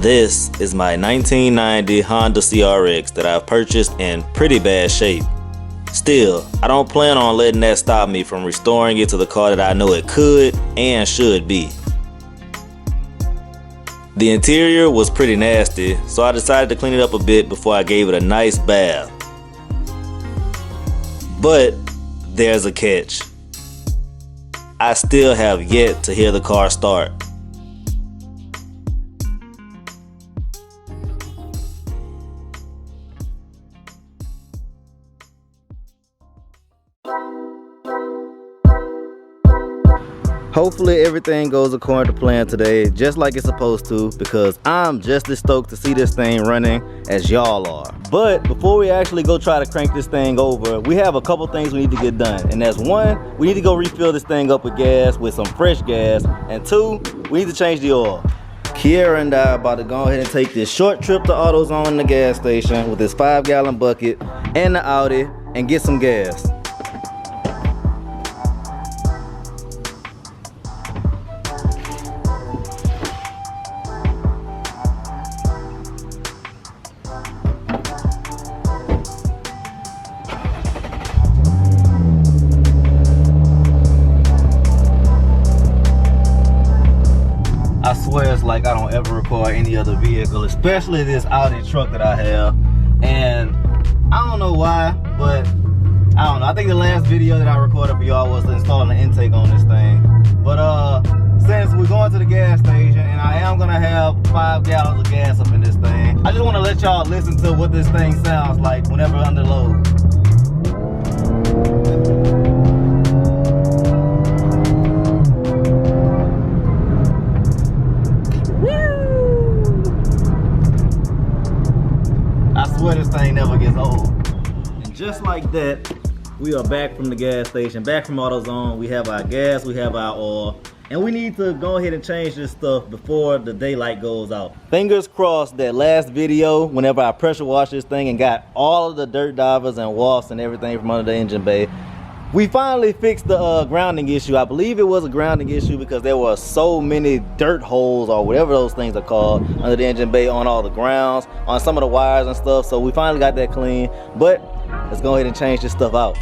This is my 1990 Honda CRX that I've purchased in pretty bad shape. Still, I don't plan on letting that stop me from restoring it to the car that I know it could and should be. The interior was pretty nasty, so I decided to clean it up a bit before I gave it a nice bath. But there's a catch. I still have yet to hear the car start. Hopefully everything goes according to plan today, just like it's supposed to, because I'm just as stoked to see this thing running as y'all are. But before we actually go try to crank this thing over, we have a couple things we need to get done. And that's one, we need to go refill this thing up with gas, with some fresh gas. And two, we need to change the oil. Kiera and I are about to go ahead and take this short trip to AutoZone in the gas station with this 5-gallon bucket and the Audi and get some gas. I swear it's like I don't ever record any other vehicle, especially this Audi truck that I have. And I don't know why, but I don't know. I think the last video that I recorded for y'all was installing the intake on this thing. But since we're going to the gas station and I am gonna have 5 gallons of gas up in this thing, I just want to let y'all listen to what this thing sounds like whenever under load. This thing never gets old. And just like that, we are back from the gas station, back from AutoZone. We have our gas, we have our oil, and we need to go ahead and change this stuff before the daylight goes out. Fingers crossed that last video, whenever I pressure washed this thing and got all of the dirt divers and wasps and everything from under the engine bay, we finally fixed the grounding issue. I believe it was a grounding issue because there were so many dirt holes or whatever those things are called under the engine bay on all the grounds, on some of the wires and stuff. So we finally got that clean, but let's go ahead and change this stuff out.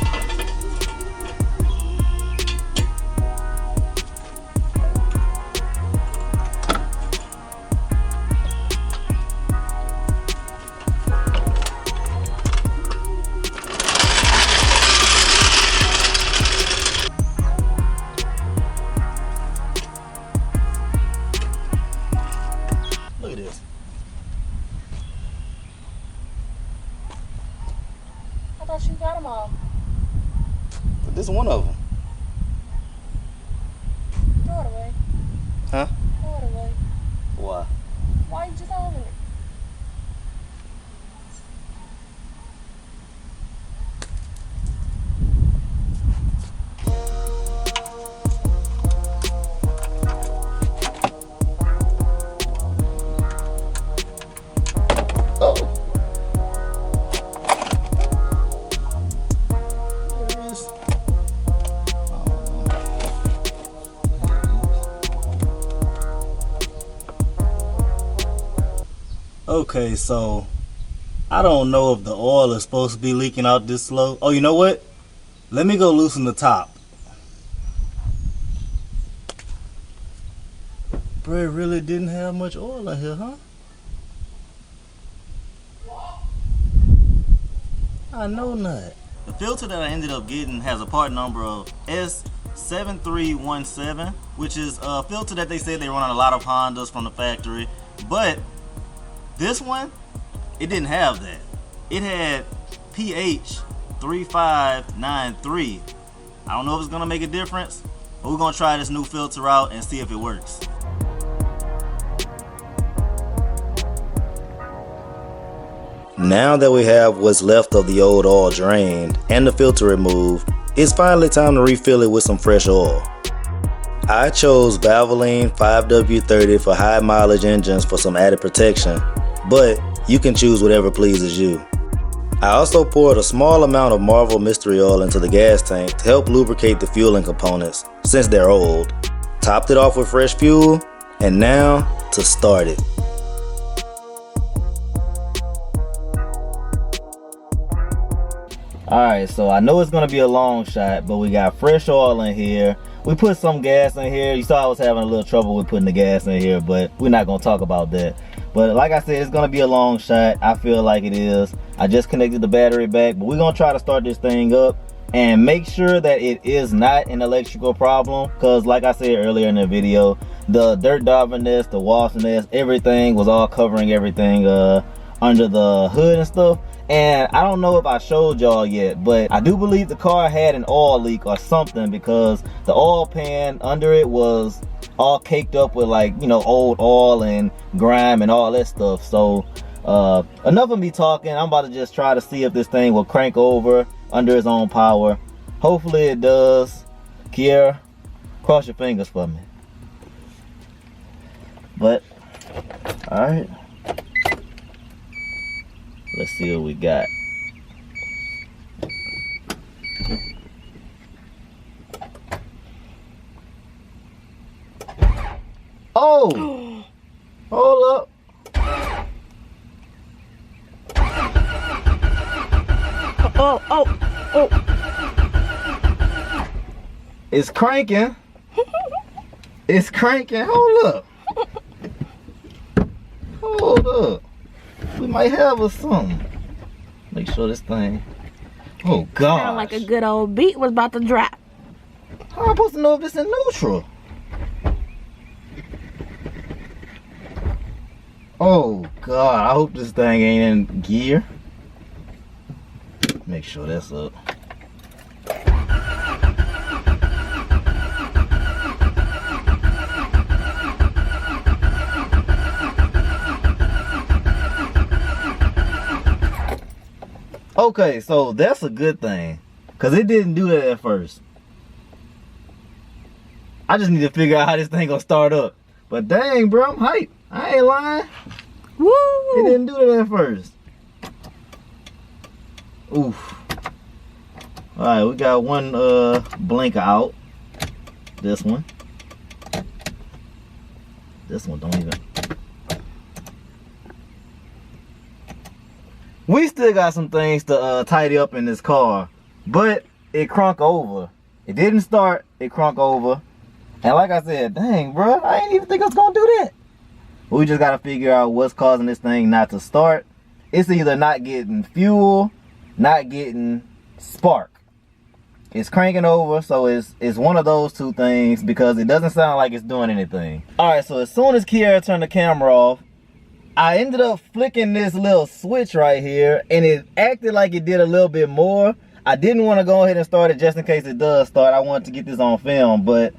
Look at this. I thought you got them all. But this is one of them. Throw it away. Huh? Throw it away. Why? Why you just holding it? Okay, so I don't know if the oil is supposed to be leaking out this slow. Oh, you know what? Let me go loosen the top. Bro, it really didn't have much oil in here, huh? I know not. The filter that I ended up getting has a part number of S7317, which is a filter that they said they run on a lot of Hondas from the factory. But this one, it didn't have that. It had pH 3593. I don't know if it's gonna make a difference, but we're gonna try this new filter out and see if it works. Now that we have what's left of the old oil drained and the filter removed, it's finally time to refill it with some fresh oil. I chose Valvoline 5W30 for high mileage engines for some added protection, but you can choose whatever pleases you. I also poured a small amount of Marvel Mystery Oil into the gas tank to help lubricate the fueling components since they're old. Topped it off with fresh fuel, and now to start it. Alright, so I know it's gonna be a long shot, but we got fresh oil in here. We put some gas in here. You saw I was having a little trouble with putting the gas in here, but we're not gonna talk about that. But like I said, it's gonna be a long shot. I feel like it is. I just connected the battery back, but we're gonna try to start this thing up and make sure that it is not an electrical problem. Cause like I said earlier in the video, the dirt daubing nest, the wasp nest, everything was all covering everything under the hood and stuff. And I don't know if I showed y'all yet, but I do believe the car had an oil leak or something, because the oil pan under it was all caked up with, like, you know, old oil and grime and all that stuff. So enough of me talking. I'm about to just try to see if this thing will crank over under its own power. Hopefully it does. Kiera, cross your fingers for me. But all right, let's see what we got. Oh, hold up. Oh. It's cranking. It's cranking. Hold up. Hold up. We might have us something. Make sure this thing. Oh God. Sound like a good old beat was about to drop. How am I supposed to know if it's in neutral? Oh God, I hope this thing ain't in gear. Make sure that's up. Okay, so that's a good thing, because it didn't do that at first. I just need to figure out how this thing gonna start up. But dang, bro, I'm hyped. I ain't lying. Woo! It didn't do that at first. Oof. Alright, we got one blinker out. This one. This one don't even. We still got some things to tidy up in this car, but it crunk over. It didn't start, it crunk over. And like I said, dang, bro, I didn't even think I was gonna do that. We just gotta figure out what's causing this thing not to start. It's either not getting fuel, not getting spark. It's cranking over, so it's one of those two things, because it doesn't sound like it's doing anything. Alright, so as soon as Kiera turned the camera off, I ended up flicking this little switch right here, and it acted like it did a little bit more. I didn't want to go ahead and start it just in case it does start. I wanted to get this on film, but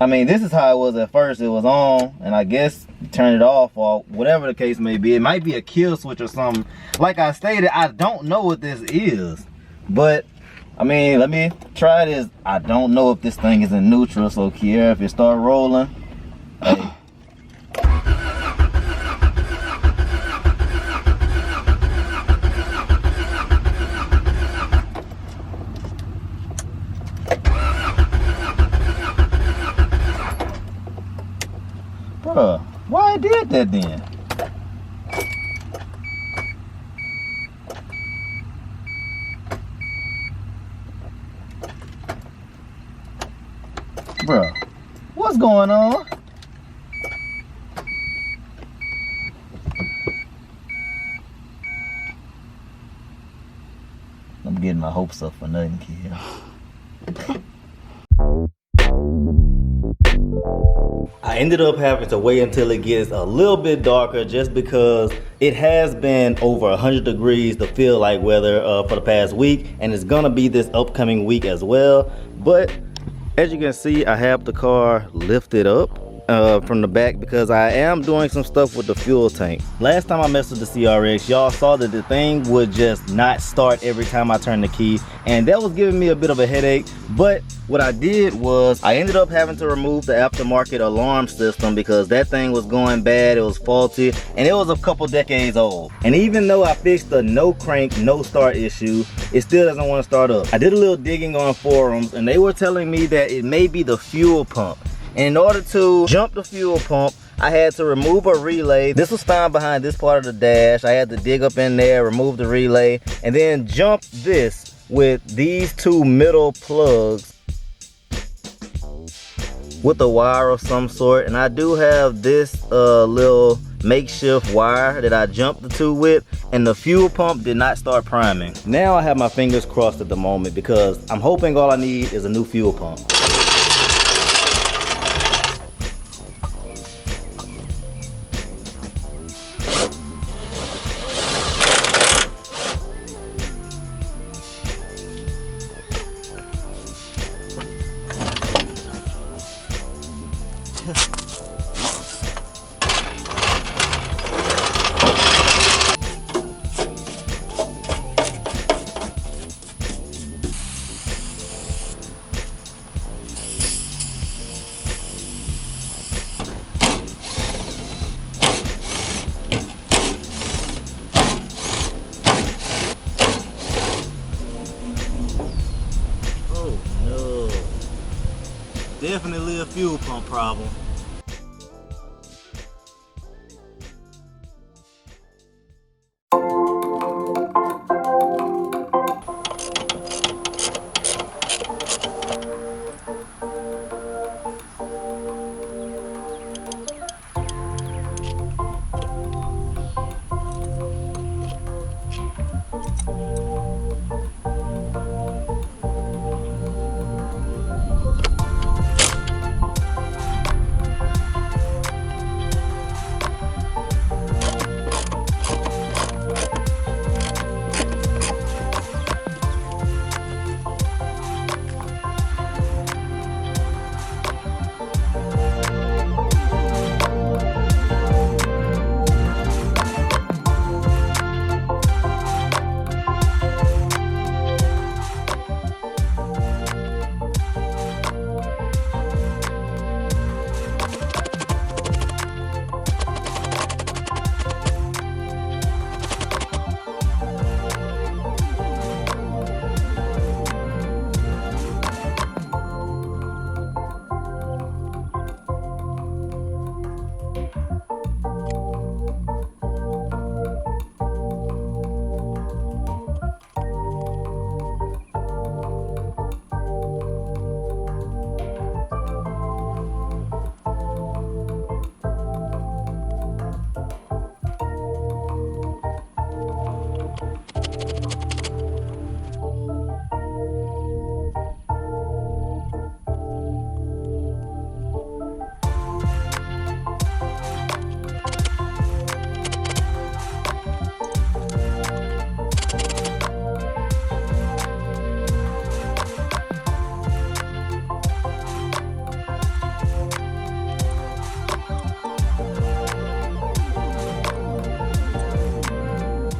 I mean, this is how it was at first. It was on, and I guess turn it off, or whatever the case may be. It might be a kill switch or something. Like I stated, I don't know what this is, but I mean, let me try this. I don't know if this thing is in neutral, so Kiera, if it start rolling, hey. Bruh, why it did that then? Bruh, what's going on? I'm getting my hopes up for nothing, kid. I ended up having to wait until it gets a little bit darker, just because it has been over 100 degrees to feel like weather for the past week, and it's gonna be this upcoming week as well. But as you can see, I have the car lifted up from the back, because I am doing some stuff with the fuel tank. Last time I messed with the CRX, y'all saw that the thing would just not start every time I turned the key, and that was giving me a bit of a headache. But what I did was I ended up having to remove the aftermarket alarm system, because that thing was going bad, it was faulty, and it was a couple decades old. And even though I fixed the no crank, no start issue, it still doesn't want to start up. I did a little digging on forums, and they were telling me that it may be the fuel pump. And in order to jump the fuel pump, I had to remove a relay. This was found behind this part of the dash. I had to dig up in there, remove the relay, and then jump this. with these two middle plugs with a wire of some sort, and I do have this little makeshift wire that I jumped the two with, and the fuel pump did not start priming. Now I have my fingers crossed at the moment because I'm hoping all I need is a new fuel pump. Definitely a fuel pump problem.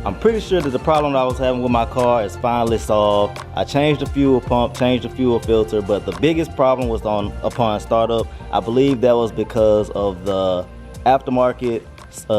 I'm pretty sure that the problem that I was having with my car is finally solved. I changed the fuel pump, changed the fuel filter, but the biggest problem was upon startup. I believe that was because of the aftermarket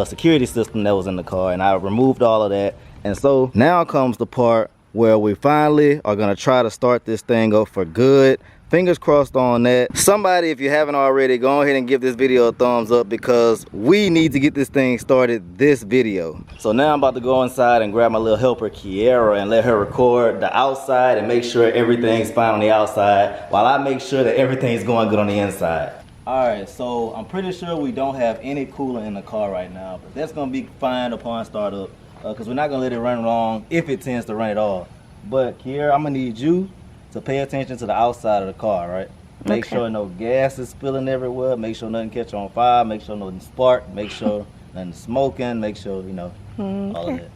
security system that was in the car, and I removed all of that. And so now comes the part where we finally are gonna try to start this thing up for good. Fingers crossed on that. Somebody, if you haven't already, go ahead and give this video a thumbs up because we need to get this thing started this video. So now I'm about to go inside and grab my little helper Kiera and let her record the outside and make sure everything's fine on the outside while I make sure that everything's going good on the inside. Alright, so I'm pretty sure we don't have any coolant in the car right now, but that's gonna be fine upon startup because we're not gonna let it run long if it tends to run at all. But Kiera, I'm gonna need you to pay attention to the outside of the car, right? Make sure no gas is spilling everywhere. Make sure nothing catch on fire. Make sure nothing spark. Make sure nothing smoking. Make sure, you know, all of that.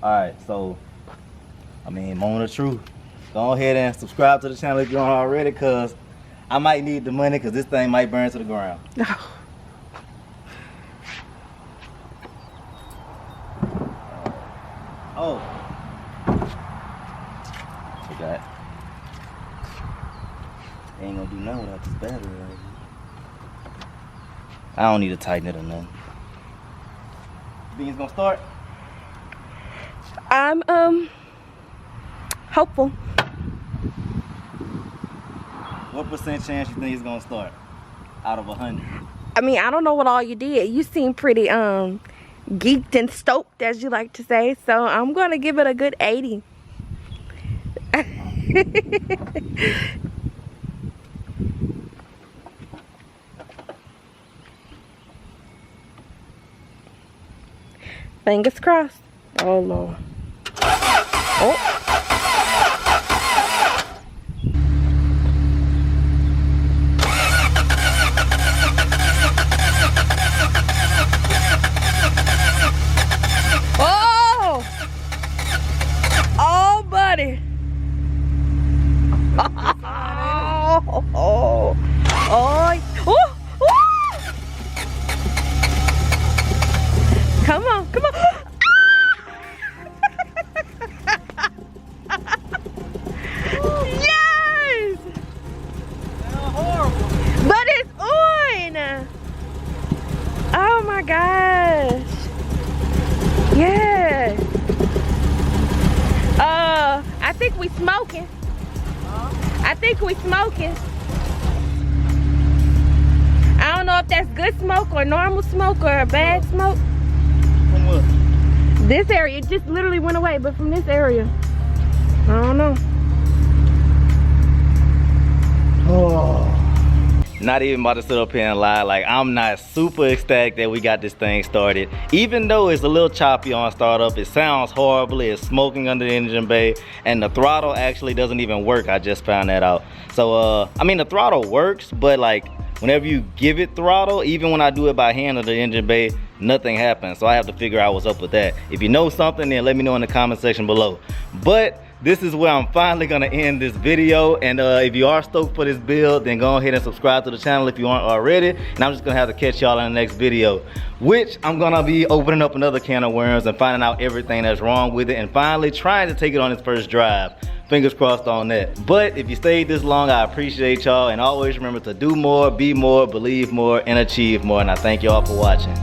All right, so, I mean, moment of truth. Go ahead and subscribe to the channel if you aren't already, because I might need the money because this thing might burn to the ground. Oh. Forgot. Ain't gonna do nothing without this battery right here. I don't need to tighten it or nothing. Think it's gonna start? I'm hopeful. What percent chance you think it's gonna start out of 100? I mean, I don't know what all you did. You seem pretty geeked and stoked, as you like to say. So I'm gonna give it a good 80. Fingers crossed. Oh Lord. Oh. Oh, buddy. Oh, come on, come on. Yes. Horrible. But it's on. Oh my gosh. Yes. I think we smoking. I think we smoking. I don't know if that's good smoke or normal smoke or a bad smoke. From what? This area, it just literally went away, but from this area, I don't know. Oh. Not even about to sit up here and lie. Like, I'm not super ecstatic that we got this thing started. Even though it's a little choppy on startup, it sounds horribly, it's smoking under the engine bay, and the throttle actually doesn't even work. I just found that out. So, I mean, the throttle works, but like, whenever you give it throttle, even when I do it by hand under the engine bay, nothing happens. So I have to figure out what's up with that. If you know something, then let me know in the comment section below. But this is where I'm finally gonna end this video. And if you are stoked for this build, then go ahead and subscribe to the channel if you aren't already. And I'm just gonna have to catch y'all in the next video, which I'm gonna be opening up another can of worms and finding out everything that's wrong with it, and finally trying to take it on its first drive. Fingers crossed on that. But if you stayed this long, I appreciate y'all, and always remember to do more, be more, believe more, and achieve more. And I thank y'all for watching.